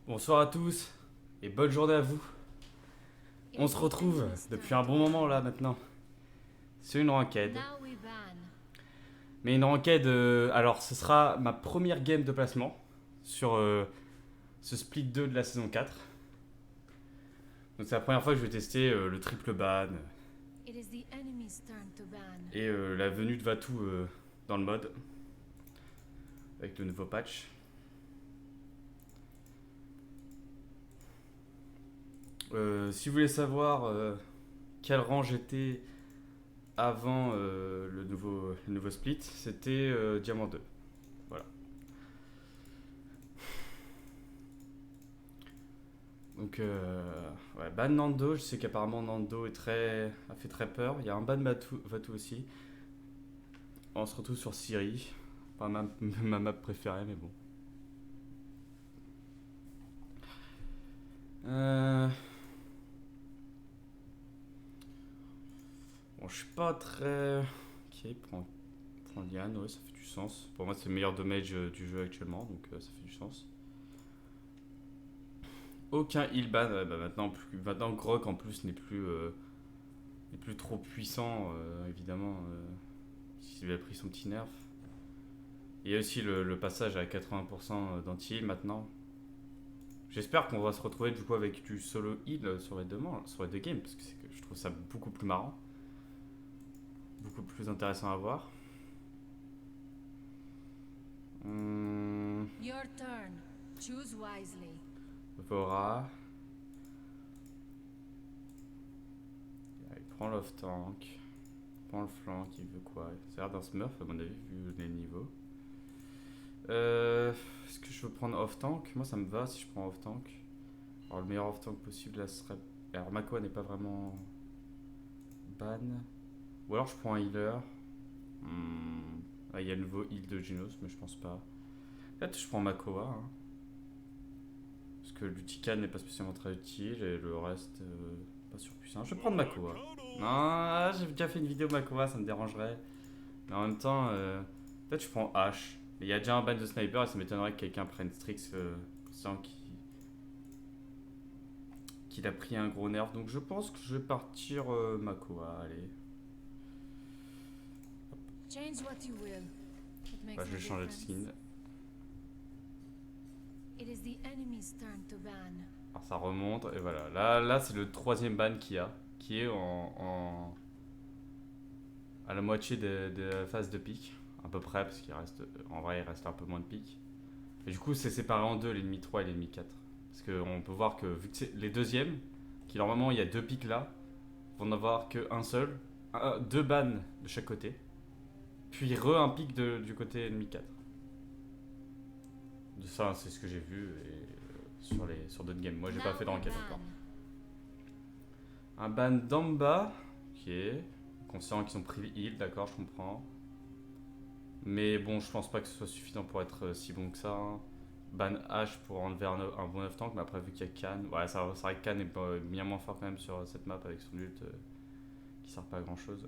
Bonsoir à tous et bonne journée à vous. On se retrouve depuis un bon moment là maintenant. C'est une ranked. Mais une ranked, alors ce sera ma première game de placement sur ce split 2 de la saison 4. Donc c'est la première fois que je vais tester le triple ban et la venue de Vatou dans le mode avec le nouveau patch. Si vous voulez savoir quel rang j'étais avant le nouveau split, c'était Diamant 2. Voilà. Donc, ouais, ban Nando, je sais qu'apparemment Nando a fait très peur. Il y a un ban Vatou aussi. On se retrouve sur Siri. Pas ma map préférée, mais bon. Euh... Bon, je suis pas très. Ok, prend Liane, ouais, ça fait du sens. Pour moi, c'est le meilleur damage du jeu actuellement, donc ça fait du sens. Aucun heal ban, ouais, bah maintenant Grog en plus n'est plus trop puissant, évidemment, s'il a pris son petit nerf. Il y a aussi le passage à 80% d'anti-heal maintenant. J'espère qu'on va se retrouver du coup avec du solo heal sur les deux games, parce que je trouve ça beaucoup plus marrant, beaucoup plus intéressant à voir. Your turn. Choose wisely. Vora. Il prend l'off tank. Il prend le flank, il veut quoi? Ça a l'air d'un smurf à mon avis, vu les niveaux. Est-ce que je veux prendre off tank? Moi ça me va si je prends off tank. Alors le meilleur off tank possible là serait. Alors Mako n'est pas vraiment ban. Ou alors je prends un healer. Ah, il y a le nouveau heal de Genos, mais je pense pas. Peut-être je prends Makoa. Hein, parce que l'Utican n'est pas spécialement très utile et le reste pas surpuissant. Je vais prendre Makoa. Non, j'ai déjà fait une vidéo Makoa, ça me dérangerait. Mais en même temps, peut-être je prends H. Mais il y a déjà un ban de sniper et ça m'étonnerait que quelqu'un prenne Strix sans qu'il a pris un gros nerf. Donc je pense que je vais partir Makoa. Allez. Change what you will. It makes Bah, je no vais changer de difference. skin. It is the enemy's turn to ban. Alors ça remonte et voilà. Là c'est le troisième ban qu'il y a. Qui est à la moitié de la phase de pique. À peu près, parce qu'il reste. En vrai, il reste un peu moins de pique. Et du coup, c'est séparé en deux, l'ennemi 3 et l'ennemi 4. Parce qu'on peut voir que, vu que c'est les deuxièmes, qui normalement il y a deux pics là, vont n'avoir qu'un seul. Deux bans de chaque côté. Puis un pic du côté ennemi 4. De ça, c'est ce que j'ai vu sur d'autres games. Moi, j'ai pas fait Now we d'enquête encore. ban. Un ban d'Amba, ok. Conscient qu'ils ont pris heal, d'accord, je comprends. Mais bon, je pense pas que ce soit suffisant pour être si bon que ça. Hein. Ban H pour enlever un bon 9 tank, mais après, vu qu'il y a Khan, ouais, ça c'est vrai que Khan est bien moins fort quand même sur cette map avec son ult qui sert pas à grand chose.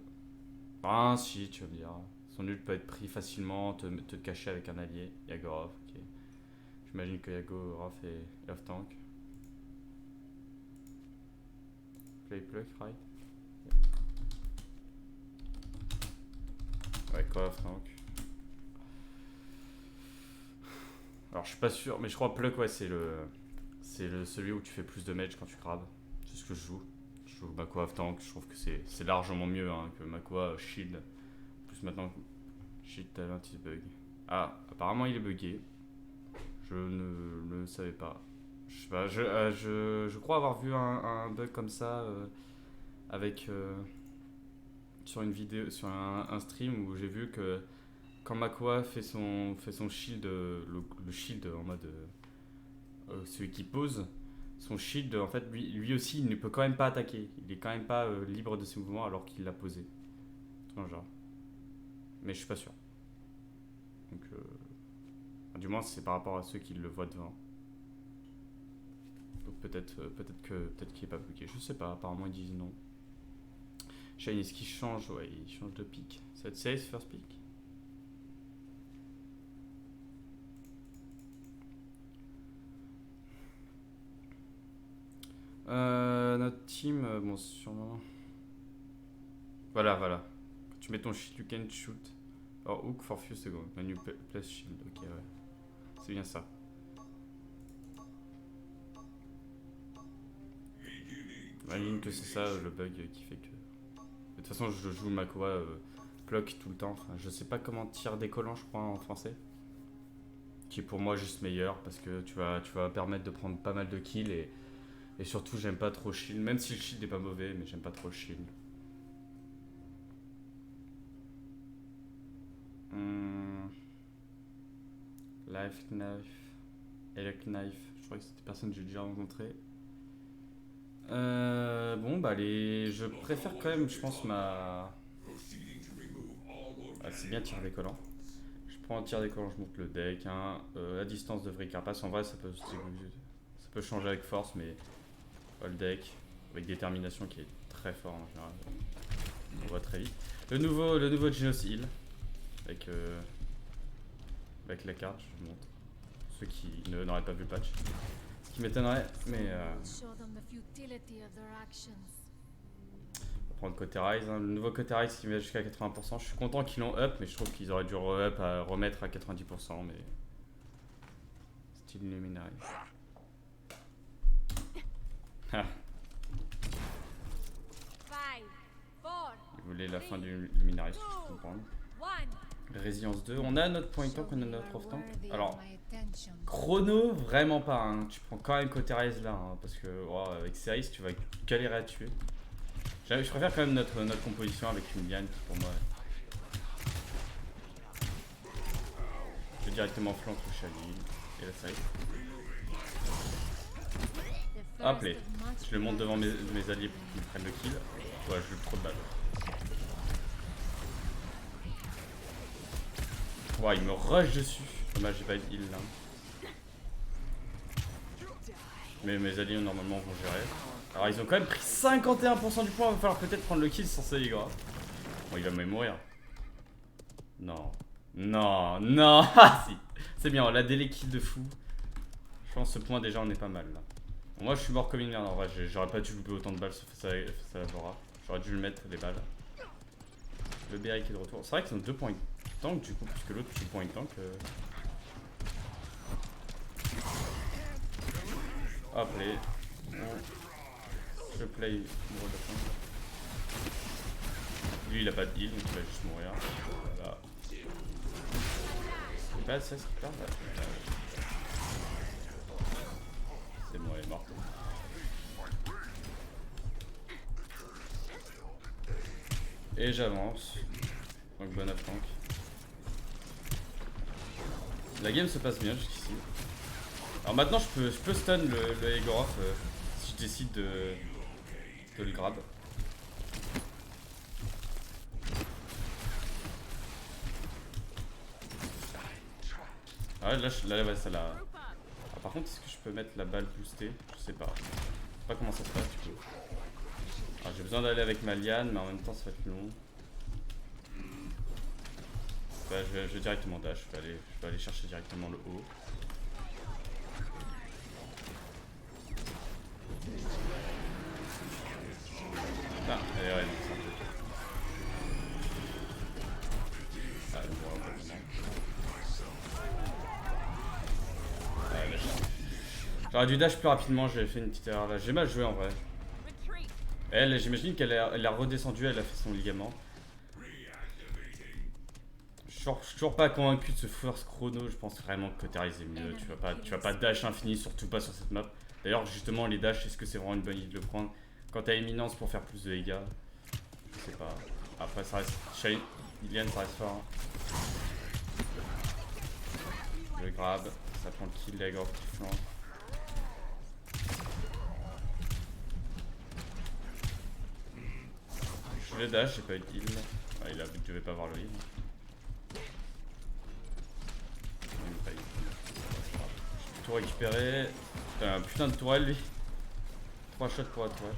Ah, si, tu vas me dire. Son ult peut être pris facilement, te cacher avec un allié. Yagoroth, ok. J'imagine que Yagoroth est off tank. Play pluck, right? Ouais, quoi, off tank. Alors je suis pas sûr, mais je crois Pluck, ouais, celui où tu fais plus de damage quand tu grabes. C'est ce que je joue. Je joue Makoa off tank, je trouve que c'est largement mieux hein, que Makoa shield. En plus maintenant, shield talent is bug. Ah, apparemment il est bugué. Je ne le savais pas. Je sais pas, je crois avoir vu un bug comme ça avec sur une vidéo, sur un stream où j'ai vu que quand Makoa fait son shield, le shield en mode celui qui pose, son shield, en fait, lui aussi, il ne peut quand même pas attaquer. Il est quand même pas libre de ses mouvements alors qu'il l'a posé. Genre. Mais je suis pas sûr. Donc, du moins, c'est par rapport à ceux qui le voient devant. Donc peut-être qu'il est pas bloqué. Je sais pas. Apparemment, ils disent non. Shane, est-ce qu'il change? Ouais, il change de pick. Ça va être safe first pick. Notre team, bon, sûrement. Voilà, voilà. Quand tu mets ton shield, you can shoot. Or hook for few seconds. When you place shield. Ok, ouais. C'est bien ça. J'imagine que c'est ça le bug qui fait que. De toute façon, je joue Makoa bloc tout le temps. Enfin, je sais pas comment tir décollant, je crois, en français. Qui est pour moi juste meilleur parce que tu vas permettre de prendre pas mal de kills et surtout, j'aime pas trop shield. Même si le shield est pas mauvais, mais j'aime pas trop le shield. Life Knife. Elec Knife. Je crois que c'était personne que j'ai déjà rencontré. Bon, bah, je préfère quand même, je pense, ma. Ah, c'est bien tir décollant. Je prends un tir décollant, je monte le deck. Hein. La distance de Vricard passe. En vrai, ça peut changer avec force, mais. Le deck, avec détermination qui est très fort en général. On voit très vite. Le nouveau Genos Heal. Avec la carte, je vous montre. Ceux qui n'auraient pas vu le patch. Ce qui m'étonnerait, mais. Show them the futility of their actions. On va prendre côté Rise. Hein. Le nouveau côté Rise qui met jusqu'à 80%. Je suis content qu'ils l'ont up, mais je trouve qu'ils auraient dû remettre à 90%. Mais. Style Luminary. Ah. Il voulait la fin du Luminary, si je peux comprendre. Résilience 2. On a notre point tank, on a notre off tank. Alors, chrono, vraiment pas. Hein. Tu prends quand même côté Rise là, hein, parce que avec Cerise, tu vas galérer à tuer. Je préfère quand même notre composition avec une Liane qui pour moi. Je vais directement flanc toucher à l'île et la Cerise. Hop là, je le monte devant mes alliés pour qu'ils prennent le kill. Ouais, je lui trop de balles. Ouais, il me rush dessus. Dommage, j'ai pas de heal là. Mais mes alliés normalement vont gérer. Alors ils ont quand même pris 51% du point, il va falloir peut-être prendre le kill sans ça les gars. Bon, il va même mourir. Non. Non, non. Ah si. C'est bien, on a des kills de fou. Je pense que ce point déjà on est pas mal là. Bon, moi je suis mort comme une merde en vrai, j'aurais pas dû louper autant de balles face à Laura. J'aurais dû le mettre des balles. Le BR qui est de retour. C'est vrai qu'ils ont 2 points tank du coup, puisque l'autre 2 points tank. Hop là. Je play mourir de fond. Lui il a pas de heal donc il va juste mourir. Voilà. C'est pas ça ce qui part là. C'est bon, elle est morte. Et j'avance. Donc bon off tank. La game se passe bien jusqu'ici. Alors maintenant je peux stun le Egoroth si je décide de le grab. Ah là ouais, ça l'a. Ah, par contre est-ce que je peux mettre la balle boostée? Je sais pas. Je sais pas comment ça se passe du coup. Alors j'ai besoin d'aller avec ma liane mais en même temps ça va être long. Bah, je vais directement dash, je vais aller chercher directement le haut. Ah, allez, ouais, non, c'est un peu. Ah, le bois, ouais, j'aurais dû dash plus rapidement, j'avais fait une petite erreur là. J'ai mal joué en vrai. Elle, j'imagine qu'elle a redescendu, elle a fait son ligament. Je suis toujours pas convaincu de ce force chrono, je pense vraiment que Rise est mieux. Tu vas pas dash infini, surtout pas sur cette map. D'ailleurs, justement, les dash, est-ce que c'est vraiment une bonne idée de le prendre quand t'as éminence pour faire plus de dégâts? Je sais pas. Après, ça reste. Liliane, ça reste fort. Hein. Je le grab, ça prend le kill, les gars qui flanque. Je le dash, j'ai pas eu de heal. Ah, il a vu que je devais pas avoir le heal. Tout récupérer. Putain, un putain de tourelle lui. 3 shots pour la tourelle.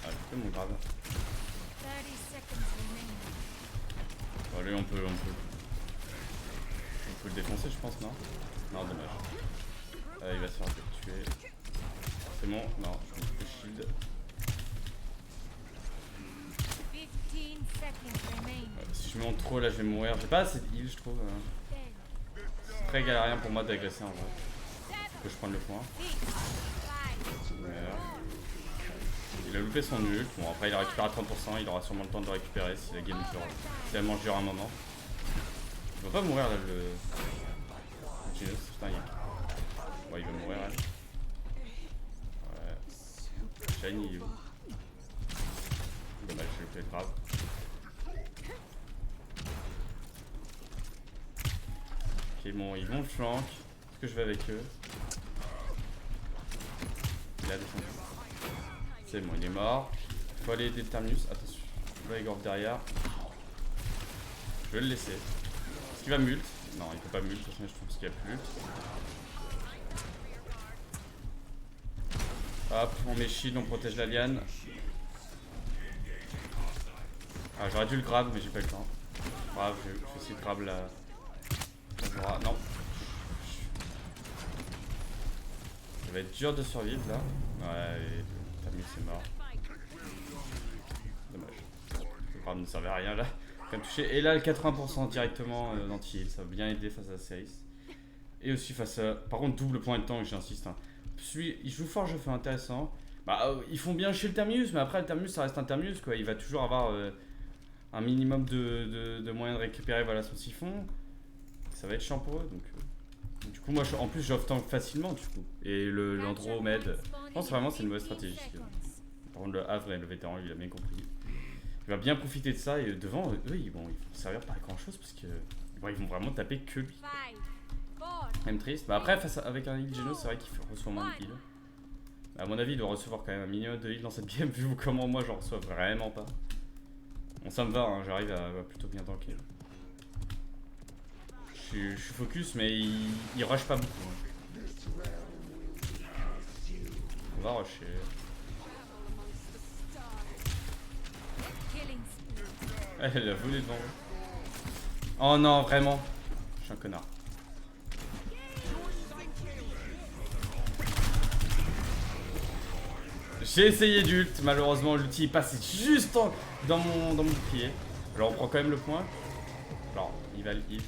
Ah, j'ai fait mon grave. Bon, lui on peut le défoncer je pense, non? Non, dommage. Il va se faire tuer. C'est bon, non, je coupe le shield. 15 seconds remain. Si je monte trop là, je vais mourir. J'ai pas assez de heal, je trouve. C'est très galérien pour moi d'agresser en vrai. Faut que je prenne le point. Voilà. Il a loupé son ult. Bon, après il a récupéré à 30%. Il aura sûrement le temps de le récupérer si la game dure. Si elle mange dure un moment. Il va pas mourir là le. Genos, putain, il... Ouais, il va mourir là. Ouais. Shiny il est où? Dommage, je le fais grave. Ok, bon, ils vont le flank. Est-ce que je vais avec eux? Il a descendu. C'est bon, il est mort. Faut aller aider le Terminus. Attention, là il gorge derrière. Je vais le laisser. Est-ce qu'il va mult? Non, il peut pas mult, de toute façon je pense qu'il n'y a plus. Hop, on met shield, on protège la liane. Ah, j'aurais dû le grab, mais j'ai pas eu le temps. Bravo, je vais essayer de grab la... Non. Ça va être dur de survivre là. Ouais, Terminus est mort. Dommage. Le grab ne servait à rien là. Quand même touché. Et là, le 80% directement d'anti-heal, ça va bien aider face à Ceris. Et aussi face à... Par contre, double point de temps, j'insiste. Hein. Il joue fort, je fais intéressant. Bah, ils font bien chez le Terminus, mais après, le Terminus, ça reste un Terminus, quoi. Il va toujours avoir un minimum de moyens de récupérer voilà, son siphon. Ça va être chiant pour eux, donc... Du coup, moi, en plus, j'offre tank facilement, du coup. Et l'Andro m'aide. Je pense vraiment que c'est une mauvaise stratégie. Par contre, le Havre, le vétéran, il a bien compris. Il va bien profiter de ça, et devant, eux, ils vont servir pas à grand chose, parce que... Bon, ils vont vraiment taper que lui. Même triste. Bah après, avec un heal Genos, c'est vrai qu'il reçoit moins de heal. À mon avis, il doit recevoir quand même un minimum de heal dans cette game, vu comment moi j'en reçois vraiment pas. Bon, ça me va, hein, j'arrive à plutôt bien tanker. Je suis focus, mais il rush pas beaucoup. Hein. On va rusher. Elle a volé devant. Oh non, vraiment. Je suis un connard. J'ai essayé d'ult, malheureusement l'outil passe juste dans mon bouclier. Alors on prend quand même le point. Alors il va le hit.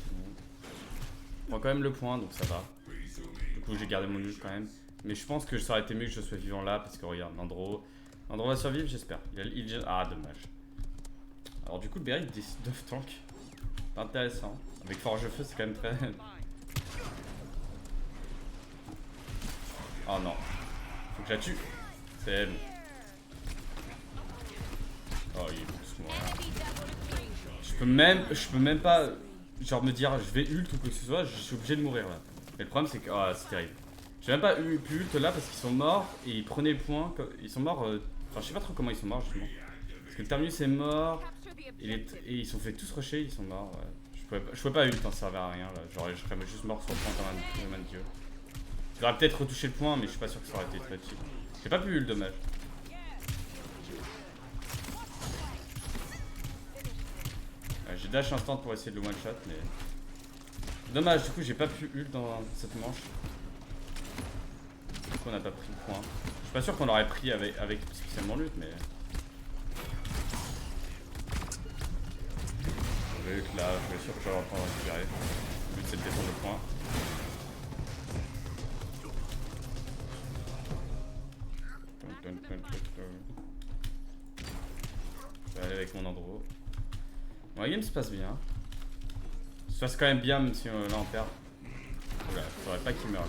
On prend quand même le point, donc ça va. Du coup j'ai gardé mon ult quand même. Mais je pense que ça aurait été mieux que je sois vivant là, parce que regarde, Andro va survivre, j'espère. Ah dommage. Alors du coup le Beric décide de tank. Pas intéressant. Avec Forge-Feu c'est quand même très... Oh non. Faut que je la tue. C'est bon. Oh il est plus moi. Je peux même pas genre me dire je vais ult ou quoi que ce soit, je suis obligé de mourir là. Mais le problème c'est que c'est terrible. J'ai même pas pu ult là parce qu'ils sont morts et ils prenaient le point. Ils sont morts. Enfin je sais pas trop comment ils sont morts justement. Parce que le Terminus est mort. Et ils sont fait tous rusher, ils sont morts. Ouais. Je pouvais pas ult, ça servait à rien là. Genre je serais juste mort sur le point comme un dieu. J'aurais peut-être retouché le point mais je suis pas sûr que ça aurait été très utile. J'ai pas pu ult, dommage. J'ai dash instant pour essayer de le one shot mais... Dommage, du coup j'ai pas pu ult dans cette manche. Du coup on a pas pris le point. Je suis pas sûr qu'on l'aurait pris avec spécialement l'ult mais... Je vais ult là, je suis sûr que je vais avoir le temps de récupérer. Le but c'est de défendre le point. Je vais aller avec mon Andro. Bon, la game se passe bien. Ça se passe quand même bien, même si là on perd. Oula, faudrait pas qu'il meure là.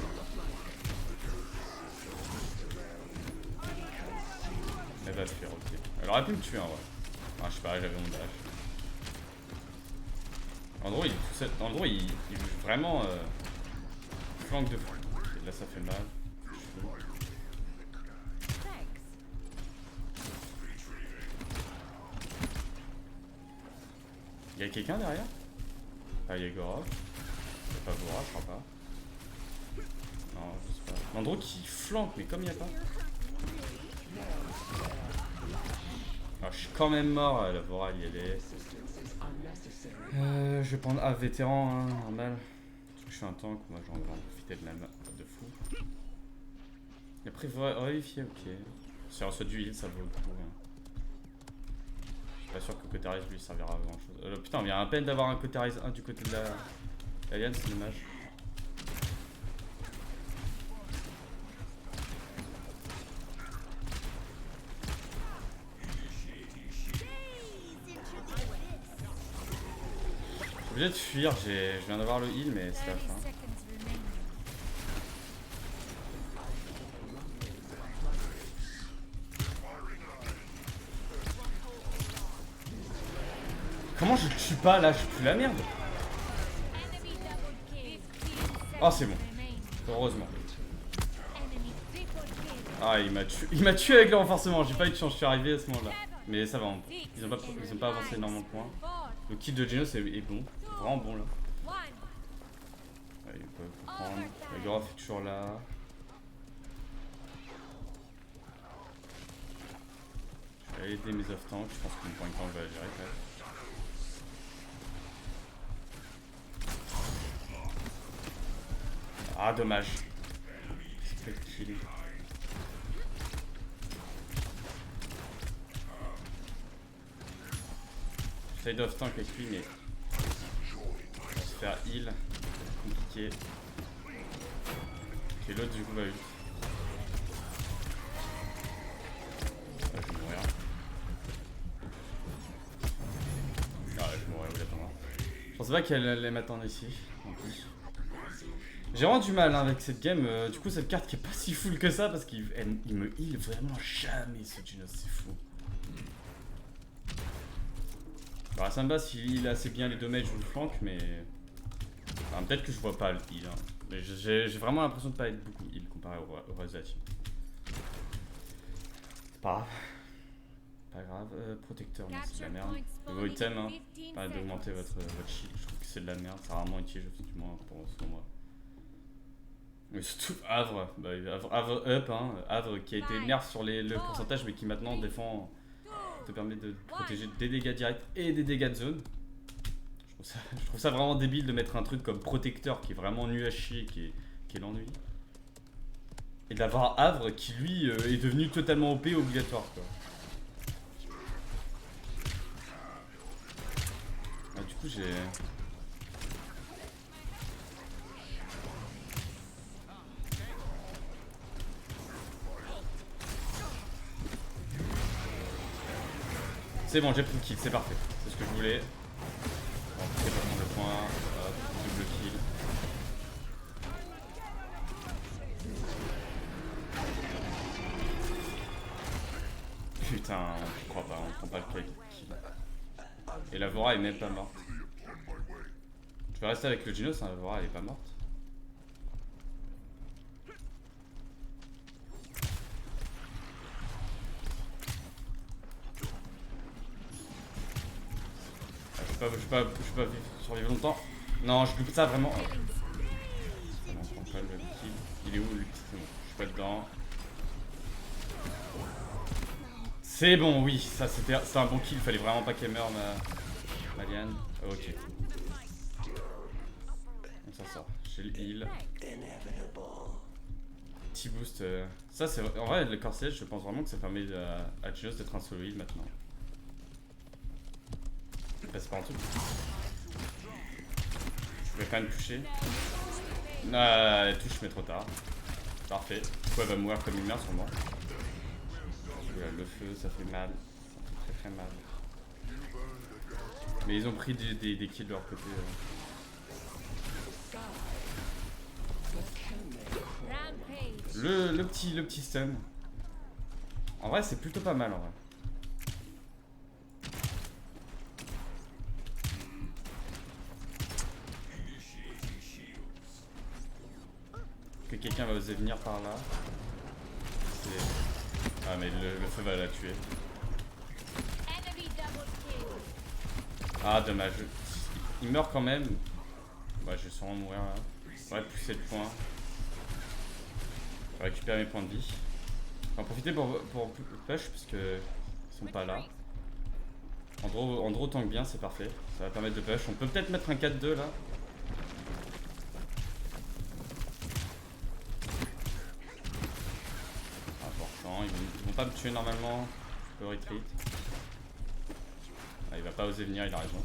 Elle va fuir, ok. Elle aurait pu me tuer en vrai. Ah, je sais pas, j'avais mon dash. Andro, il joue vraiment flanque de fou. Là, ça fait mal. Y'a quelqu'un derrière? Ah, y'a Gorov. Y'a pas Vora, je crois pas. Non, je sais pas. Andro qui flanque, mais comme y'a pas. Ah, je suis quand même mort, la Vora elle y est. Je vais prendre vétéran, hein, normal. Je je suis un tank, moi j'en vais en profiter de la main de fou. Et après, vérifier, ok. Si on reçoit du heal, ça vaut le coup. Hein. Je suis pas sûr que Cotaris lui servira à grand chose. Putain, il y a à peine d'avoir un Cotaris 1 du côté de la Alliance, c'est dommage. Je suis obligé de fuir, je viens d'avoir le heal, mais c'est la 30 fin. seconds remaining. Comment je le tue pas là? Je pue la merde. Enemy double kill. 15 Oh, c'est bon. seconds remaining. Heureusement. Enemy triple kill. Ah, il m'a tué avec le renforcement. J'ai pas eu de chance, je suis arrivé à ce moment-là. Mais ça va, ils ont pas avancé énormément de points. 4, Le kill de Genos est bon, vraiment bon là. 1. Ouais, il peut prendre. Le Groff est toujours là. Je vais aller aider mes off-tanks, je pense que mon point de temps je vais la gérer quand même. Ah, dommage. Split kill. J'essaye d'off-tank avec lui, mais on va se faire heal. Compliqué. Ok, l'autre du coup va vite. Ah, je vais mourir. Ah, je vais mourir obligatoirement. Je pensais pas qu'elle allait m'attendre ici, en plus. J'ai vraiment du mal hein, avec cette game. Du coup, cette carte qui est pas si full que ça parce qu'il me heal vraiment jamais ce Genos, c'est fou. Bah, ça me bat s'il heal assez bien les deux mages ou le flank, mais. Enfin, peut-être que je vois pas le heal. Hein. Mais j'ai vraiment l'impression de pas être beaucoup heal comparé au reste de la team. C'est pas grave. Pas grave. Protecteur, non, c'est de la merde. Vos items, hein. Arrêtez d'augmenter votre shield. Je trouve que c'est de la merde. C'est rarement utile, du moins pour moi. Mais surtout Havre, bah, Havre up, hein. Havre qui a été nerf sur le pourcentage mais qui maintenant défend, te permet de protéger des dégâts directs et des dégâts de zone. Je trouve ça vraiment débile de mettre un truc comme protecteur qui est vraiment nul à chier, qui est l'ennui. Et d'avoir Havre qui lui est devenu totalement OP obligatoire quoi. Ah, du coup j'ai... C'est bon, j'ai pris le kill, c'est parfait. C'est ce que je voulais. Bon, c'est pas prendre le point. Hop, double kill. Putain, je crois pas, on prend pas le kill. Et la Vora est même pas morte. Je vais rester avec le Genos, hein, la Vora elle est pas morte. Je peux pas survivre longtemps. Non, je loupe ça vraiment. Non, je prends pas le kill. Il est où lui? C'est bon, je suis pas dedans. C'est bon, oui, ça c'était un bon kill. Fallait vraiment pas qu'elle meure ma Liane. Ok. On s'en sort. J'ai le heal. Petit boost. Ça c'est en vrai le corset, je pense vraiment que ça permet à Genos d'être un solo heal maintenant. Passe pas en dessous. Je vais quand même toucher. Ah, elle touche mais trop tard. Parfait. Du coup elle va mourir comme une merde sûrement. Le feu ça fait mal. Ça fait très mal. Mais ils ont pris des kills de leur côté. Le petit stun. En vrai c'est plutôt pas mal en vrai. Que quelqu'un va oser venir par là. Ah mais le feu va la tuer. Ah dommage. Il meurt quand même. Ouais je vais sûrement mourir là. Ouais pousser le point. Je vais récupérer mes points de vie. Je vais en profiter pour push parce que ils sont pas là. Andro tank bien, c'est parfait. Ça va permettre de push. On peut peut-être mettre un 4-2 là. pas me tuer normalement. Je peux retreat. Ah, il va pas oser venir, il a raison.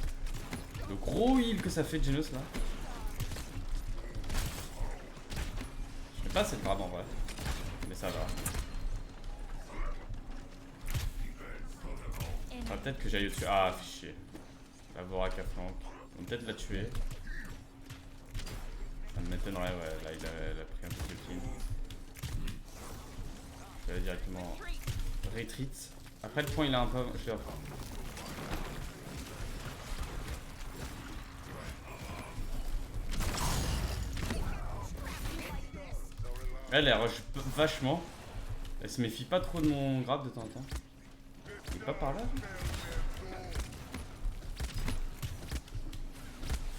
Le gros heal que ça fait Genos là. Je sais pas c'est grave en vrai. Mais ça va. Ah, peut-être que j'aille au-dessus. Ah, fichier. La Vorak à flanc. On peut peut-être la tuer. Ça me m'étonnerait, ouais. Là, il a pris un peu de kill. Je vais directement retreat. Après, le point, il a un peu. Je l'ai enfin. Elle rush vachement. Elle se méfie pas trop de mon grab de temps en temps. Il est pas par là.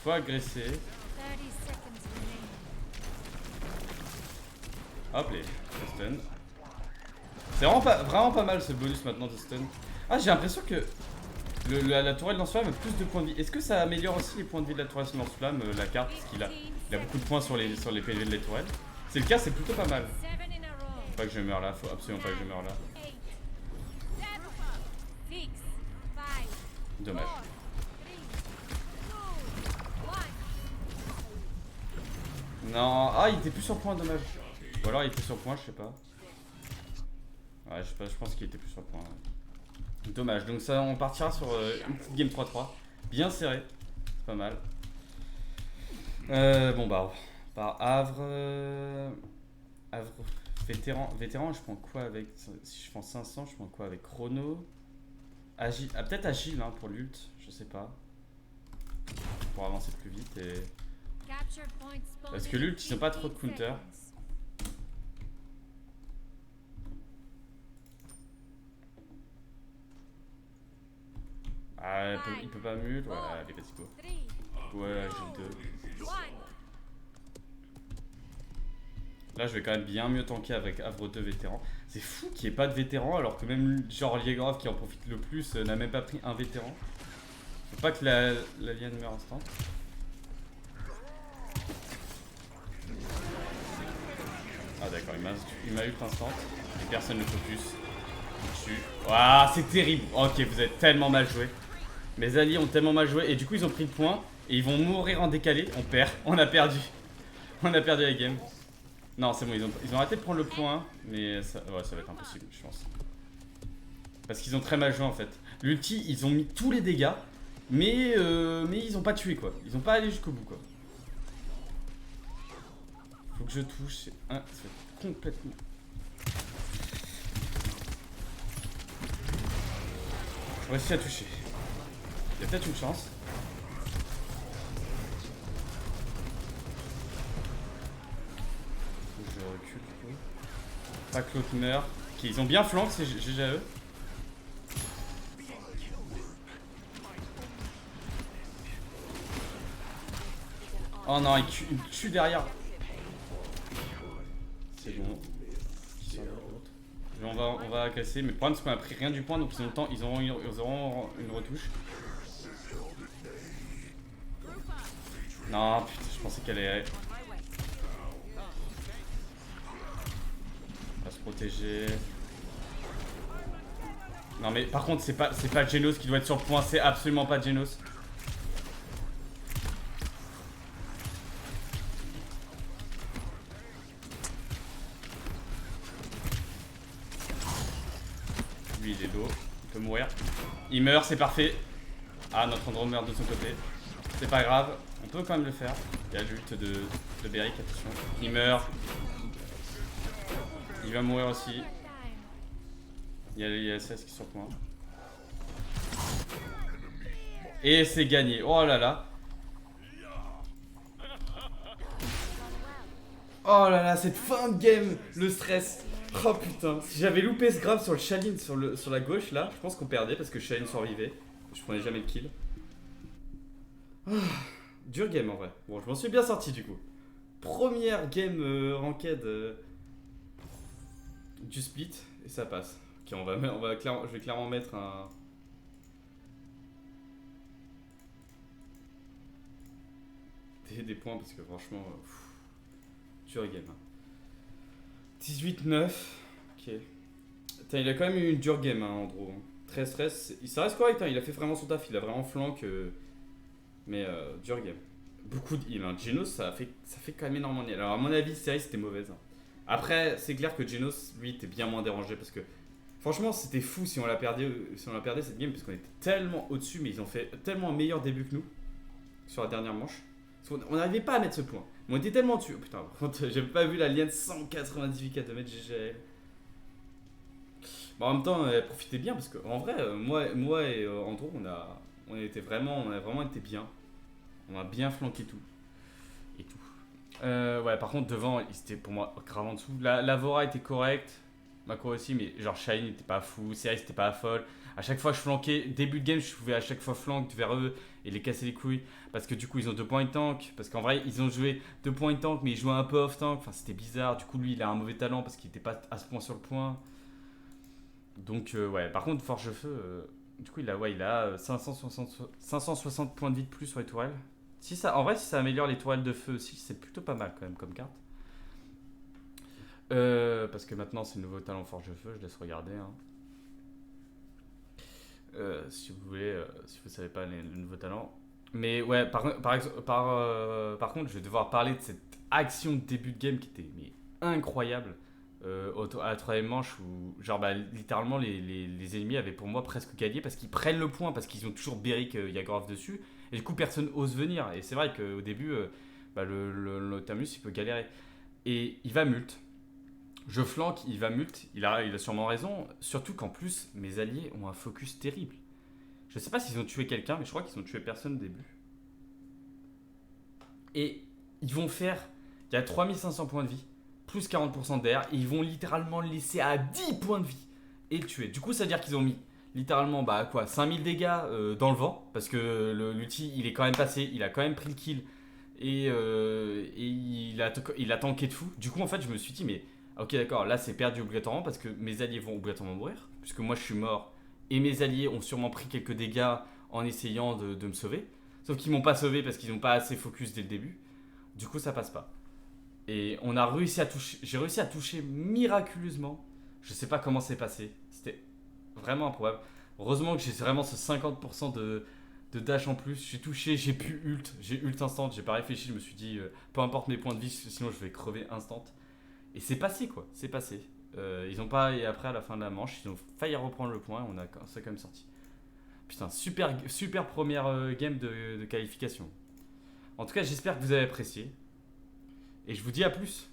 Faut agresser. 30 seconds remaining. Hop les stun. C'est vraiment pas mal ce bonus maintenant de stun. Ah, j'ai l'impression que la tourelle lance-flamme a plus de points de vie. Est-ce que ça améliore aussi les points de vie de la tourelle lance-flamme, la carte, parce qu'il a beaucoup de points sur les PV de la tourelle. C'est le cas, c'est plutôt pas mal. 7 in a row. Faut pas que je meure là, faut absolument pas que je meure là. 8, 7, 6, 5, Dommage. 4, 3, 2, 1. Non, ah il était plus sur point, dommage. Ou alors il était sur point, je sais pas. Ouais, je sais pas, je pense qu'il était plus sur point. Ouais. Dommage, donc ça on partira sur une petite game 3-3. Bien serré, c'est pas mal. Bon bah, par Havre... Havre... Vétéran, je prends quoi avec... Si je prends 500, je prends quoi avec Chrono. Agile, ah, peut-être Agile hein, pour l'ult, je sais pas. Pour avancer plus vite et... Capture point spotted Parce que l'ult, ils ont pas trop de 15 counter. seconds. Ah, il peut pas mute, ouais, allez, vas-y go. 3, Ouais, Agile 2. 1. Là, je vais quand même bien mieux tanker avec Havre 2 vétéran. C'est fou qu'il n'y ait pas de vétéran, alors que même genre Liegrov qui en profite le plus n'a même pas pris un vétéran. Faut pas que la liane meure instant. Ah d'accord, il m'a eu instant. Et personne ne focus dessus. Waouh, c'est terrible. Ok, vous êtes tellement mal joué. Mes alliés ont tellement mal joué et du coup ils ont pris le point et ils vont mourir en décalé. On perd, on a perdu. On a perdu la game. Non, c'est bon, ils ont arrêté de prendre le point, mais ça, ouais, ça va être impossible, je pense. Parce qu'ils ont très mal joué en fait. L'ulti, ils ont mis tous les dégâts, mais ils ont pas tué quoi. Ils ont pas allé jusqu'au bout quoi. Faut que je touche, ça va être complètement... On va essayer à toucher. Il y a peut-être une chance. Je recule du coup. Pas que l'autre meurt. Ok, ils ont bien flank, c'est GGE. Oh non, il me tue derrière. C'est bon. On va casser, mais le problème c'est qu'on a pris rien du point, donc ils auront une retouche. Non, putain, je pensais qu'elle allait... On va se protéger. Non mais par contre c'est pas Genos qui doit être sur le point, c'est absolument pas Genos. Lui il est low, il peut mourir. Il meurt, c'est parfait. Ah, notre Andro meurt de son côté. C'est pas grave, on peut quand même le faire. Il y a l'ult de Beric, attention. Il meurt. Il va mourir aussi. Il y a l'ISS qui est sur le point. Et c'est gagné. Oh là là. Oh là là, cette fin de game, le stress. Oh putain, si j'avais loupé ce grave sur le Shaolin sur la gauche là, je pense qu'on perdait parce que Shaolin survivait. Je prenais jamais le kill. Ah, dur game en vrai. Bon, je m'en suis bien sorti du coup. Première game ranked du split et ça passe. Ok, je vais clairement mettre un... des points parce que franchement, dur game. 18-9, ok. Putain, il a quand même eu une dure game, hein, Andrew. Très stress. Ça reste correct, hein, il a fait vraiment son taf, il a vraiment flank. Mais dur game. Beaucoup de heal. Hein. Genos, ça fait quand même énormément de heal. Alors, à mon avis, série, c'était mauvaise. Hein. Après, c'est clair que Genos, lui, était bien moins dérangé parce que franchement, c'était fou si on la perdait, cette game parce qu'on était tellement au-dessus, mais ils ont fait tellement un meilleur début que nous sur la dernière manche. Parce qu'on n'arrivait pas à mettre ce point. Mais on était tellement dessus. Oh, putain, par contre, j'ai pas vu la liane 198 4 de mettre GG. Bon, en même temps, elle profitait bien parce qu'en vrai, moi et Andrew, on a vraiment été bien. On a bien flanqué tout. Et tout. Ouais, par contre, devant, c'était pour moi grave en dessous. La Vora était correcte. Macro aussi, mais genre Shine n'était pas fou. Cerise n'était pas folle. À chaque fois, je flanquais. Début de game, je pouvais à chaque fois flanquer vers eux et les casser les couilles. Parce que du coup, ils ont 2 points de tank. Parce qu'en vrai, ils ont joué 2 points de tank, mais ils jouaient un peu off tank. Enfin, c'était bizarre. Du coup, lui, il a un mauvais talent parce qu'il n'était pas à ce point sur le point. Donc, ouais. Par contre, Forge-Feu, du coup, il a 560 points de vie de plus sur les tourelles. En vrai, si ça améliore les tourelles de feu aussi, c'est plutôt pas mal quand même comme carte. Parce que maintenant, c'est le nouveau talent Forge-Feu, je laisse regarder. Hein. Si vous voulez, si vous savez pas le nouveau talent. Mais ouais, par contre, je vais devoir parler de cette action de début de game qui était incroyable. À la troisième manche où genre littéralement les ennemis avaient pour moi presque gagné parce qu'ils prennent le point parce qu'ils ont toujours Beric Yagorov dessus et du coup personne ose venir et c'est vrai qu'au début le Tamus il peut galérer et il va mult, je flanque, il va mult, il a sûrement raison, surtout qu'en plus mes alliés ont un focus terrible. Je sais pas s'ils ont tué quelqu'un mais je crois qu'ils ont tué personne au début et ils vont faire, il y a 3500 points de vie plus 40% d'air, et ils vont littéralement le laisser à 10 points de vie et le tuer. Du coup, ça veut dire qu'ils ont mis littéralement 5000 dégâts dans le vent, parce que l'ulti il est quand même passé, il a quand même pris le kill et il a tanké de fou. Du coup, en fait, je me suis dit, mais ok, d'accord, là c'est perdu obligatoirement parce que mes alliés vont obligatoirement mourir, puisque moi je suis mort et mes alliés ont sûrement pris quelques dégâts en essayant de me sauver. Sauf qu'ils m'ont pas sauvé parce qu'ils n'ont pas assez focus dès le début. Du coup, ça passe pas. Et j'ai réussi à toucher miraculeusement. Je sais pas comment c'est passé. C'était vraiment improbable. Heureusement que j'ai vraiment ce 50% de dash en plus. J'ai touché, j'ai ult instant. J'ai pas réfléchi, je me suis dit, peu importe mes points de vie, sinon je vais crever instant. Et c'est passé quoi, c'est passé. Ils ont pas, et après à la fin de la manche, ils ont failli reprendre le point et c'est quand même sorti. Putain, super première game de qualification. En tout cas, j'espère que vous avez apprécié. Et je vous dis à plus.